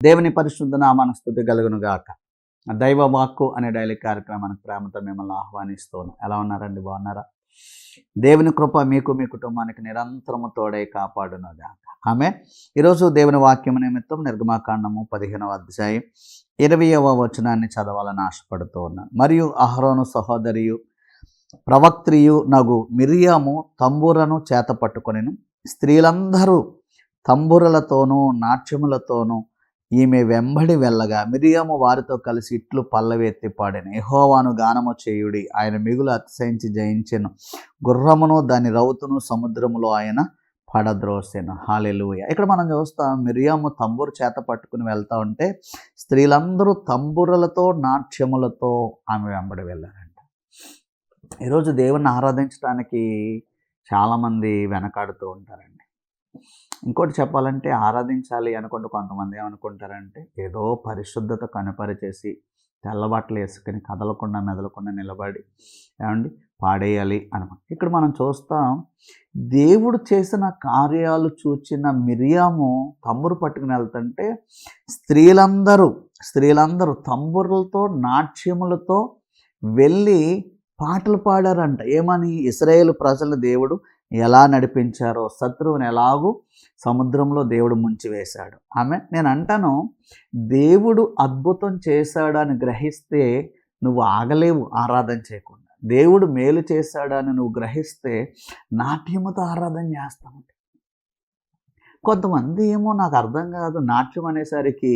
దేవుని పరిశుద్ధ నామానికి స్తుతి కలుగును గాక. దైవ వాక్కు అనే డైలీ కార్యక్రమానికి ప్రేమతో మిమ్మల్ని ఆహ్వానిస్తున్నాను. ఎలా ఉన్నారండి? బాగున్నారా? దేవుని కృప మీకు మీ కుటుంబానికి నిరంతరము తోడై కాపాడును గాక. ఆమె ఈరోజు దేవుని వాక్యం నిమిత్తం నిర్గమాకాండము 15వ అధ్యాయం 20వ వచనాన్ని చదవాలని ఆశపడుతూ ఉన్నాను. మరియు అహరోను సహోదరియు ప్రవక్త్రియు నగు మిరియాము తంబూరను చేత పట్టుకొనెను. స్త్రీలందరూ తంబురలతోనూ నాట్యములతోనూ ఈమె వెంబడి వెళ్ళగా మిరియాము వారితో కలిసి ఇట్లు పల్లవెత్తి పాడెను. యెహోవాను గానము చేయుడి, ఆయన మిగులు అతిశయించి జయించెను. గుర్రమును దాని రౌతును సముద్రములో ఆయన పడద్రోసెను. హల్లెలూయా. ఇక్కడ మనం చూస్తాం, మిరియాము తంబూరు చేత పట్టుకుని వెళ్తా ఉంటే స్త్రీలందరూ తంబురలతో నాట్యములతో ఆమె వెంబడి వెళ్ళారంట. ఈరోజు దేవుణ్ణి ఆరాధించడానికి చాలామంది వెనకాడుతూ ఉంటారండి. ఇంకోటి చెప్పాలంటే, ఆరాధించాలి అనుకుంటూ కొంతమంది ఏమనుకుంటారంటే, ఏదో పరిశుద్ధత కనపరిచేసి తెల్లబట్టలు వేసుకుని కదలకుండా మెదలకుండా నిలబడి ఏమండి పాడేయాలి అనమాట. ఇక్కడ మనం చూస్తాం, దేవుడు చేసిన కార్యాలు చూచిన మిరియాము తంబురు పట్టుకుని వెళ్తుంటే స్త్రీలందరూ తంబురులతో నాట్యములతో వెళ్ళి పాటలు పాడారంట. ఏమని? ఇశ్రాయేలు ప్రజలను దేవుడు ఎలా నడిపించారో, శత్రువుని ఎలాగూ సముద్రంలో దేవుడు ముంచివేశాడు. నేను అంటాను, దేవుడు అద్భుతం చేశాడని గ్రహిస్తే నువ్వు ఆగలేవు ఆరాధన చేయకుండా. దేవుడు మేలు చేశాడని నువ్వు గ్రహిస్తే నాట్యముతో ఆరాధన చేస్తావు. కొంతమంది ఏమో నాకు అర్థం కాదు, నాట్యం అనేసరికి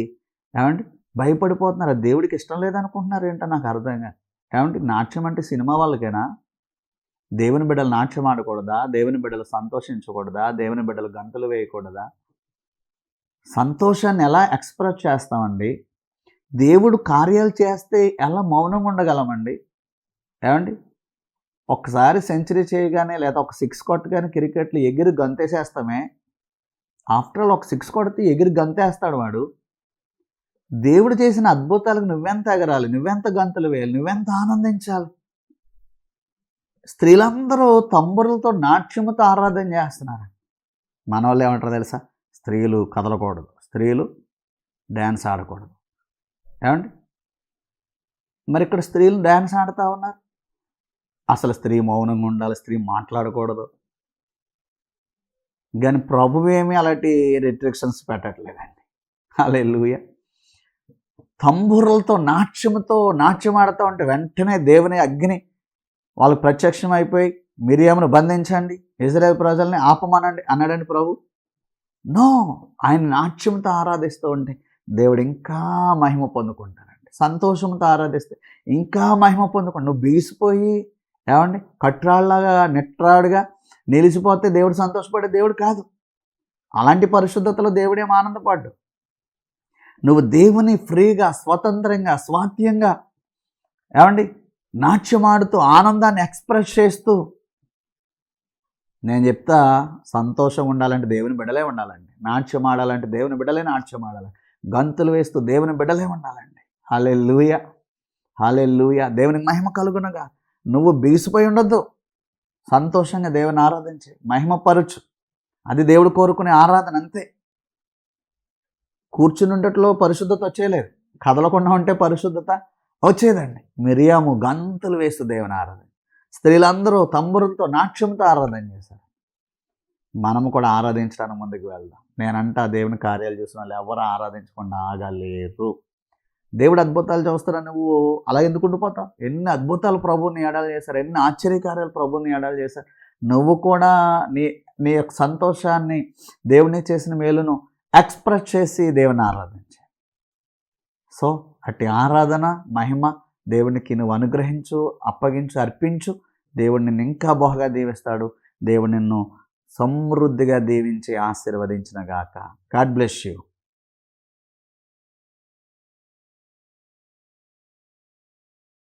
ఏమంటే భయపడిపోతున్నారు. దేవుడికి ఇష్టం లేదనుకుంటున్నారు ఏంటో నాకు అర్థం కాదు. ఏమంటే నాట్యం అంటే సినిమా వాళ్ళకేనా? దేవుని బిడ్డలు నాట్యం ఆడకూడదా? దేవుని బిడ్డలు సంతోషించకూడదా? దేవుని బిడ్డలు గంతులు వేయకూడదా? సంతోషాన్ని ఎలా ఎక్స్ప్రెస్ చేస్తామండి? దేవుడు కార్యాలు చేస్తే ఎలా మౌనంగా ఉండగలమండి? ఏమండి, ఒక్కసారి సెంచరీ చేయగానే లేదా ఒక 6 కొట్టగానే క్రికెట్లు ఎగిరి గంతేసేస్తామే. ఆఫ్టర్ ఆల్ ఒక 6 కొడితే ఎగిరి గంతేస్తాడు వాడు. దేవుడు చేసిన అద్భుతాలకు నువ్వెంత ఎగరాలి, నువ్వెంత గంతులు వేయాలి, నువ్వెంత ఆనందించాలి. స్త్రీలందరూ తంబురులతో నాట్యముతో ఆరాధన చేస్తున్నారు. మన వాళ్ళు ఏమంటారు తెలుసా? స్త్రీలు కదలకూడదు, స్త్రీలు డ్యాన్స్ ఆడకూడదు. ఏమండి, మరి ఇక్కడ స్త్రీలు డ్యాన్స్ ఆడుతూ ఉన్నారు. అసలు స్త్రీ మౌనంగా ఉండాలి, స్త్రీ మాట్లాడకూడదు. కానీ ప్రభువేమీ అలాంటి రిస్ట్రిక్షన్స్ పెట్టట్లేదండి. హల్లెలూయా. తంబురులతో నాట్యం ఆడుతూ ఉంటే వెంటనే దేవుని అగ్ని వాళ్ళకు ప్రత్యక్షం అయిపోయి, మిరియామును బంధించండి, ఇశ్రాయేలు ప్రజల్ని ఆపమనండి అన్నాడండి ప్రభు. నో, ఆయన నాట్యంతో ఆరాధిస్తూ ఉంటే దేవుడు ఇంకా మహిమ పొందుకుంటారండి. సంతోషంతో ఆరాధిస్తే ఇంకా మహిమ పొందుకుంటాడు. నువ్వు బీసిపోయి ఏమండి కట్రాళ్ళలాగా నెట్రాడుగా నిలిచిపోతే దేవుడు సంతోషపడే దేవుడు కాదు. అలాంటి పరిశుద్ధతలో దేవుడేం ఆనందపడ్డు. నువ్వు దేవుని ఫ్రీగా, స్వతంత్రంగా, స్వాత్యంగా ఏమండి నాట్యమాడుతూ ఆనందాన్ని ఎక్స్ప్రెస్ చేస్తూ, నేను చెప్తా, సంతోషం ఉండాలంటే దేవుని బిడ్డలే ఉండాలండి. నాట్యం ఆడాలంటే దేవుని బిడ్డలే నాట్యం ఆడాలి. గంతులు వేస్తూ దేవుని బిడ్డలే ఉండాలండి. హల్లెలూయా, హల్లెలూయా. దేవునికి మహిమ కలుగునగా. నువ్వు బీసిపోయి ఉండొద్దు. సంతోషంగా దేవుని ఆరాధించి మహిమపరచు. అది దేవుడు కోరుకునే ఆరాధన, అంతే. కూర్చుని ఉండట్లో పరిశుద్ధత వచ్చేయలేదు, కదలకుండా ఉంటే పరిశుద్ధత వచ్చేదండి. మిరియాము గంతులు వేస్తూ దేవుని ఆరాధన, స్త్రీలందరూ తంబురంతో నాట్యంతో ఆరాధన చేశారు. మనము కూడా ఆరాధించడానికి ముందుకు వెళ్దాం. నేనంటా, దేవుని కార్యాలు చూసిన వాళ్ళు ఎవరు ఆరాధించకుండా ఆగలేరు. దేవుడు అద్భుతాలు చూస్తారా? నువ్వు అలా ఎందుకు ఉండిపోతావు? ఎన్ని అద్భుతాలు ప్రభువుని ఏడాలు చేశారు, ఎన్ని ఆశ్చర్యకార్యాలు ప్రభువుని ఏడాలు చేశారు. నువ్వు కూడా నీ యొక్క సంతోషాన్ని, దేవుని చేసిన మేలును ఎక్స్ప్రెస్ చేసి దేవుని ఆరాధించు. సో అట్టి ఆరాధన, మహిమ దేవునికి నువ్వు అనుగ్రహించు, అప్పగించు, అర్పించు. దేవుడు నిన్ను ఇంకా బాగా దీవిస్తాడు. దేవుడు నిన్ను సమృద్ధిగా దీవించి ఆశీర్వదించిన గాక. God bless you.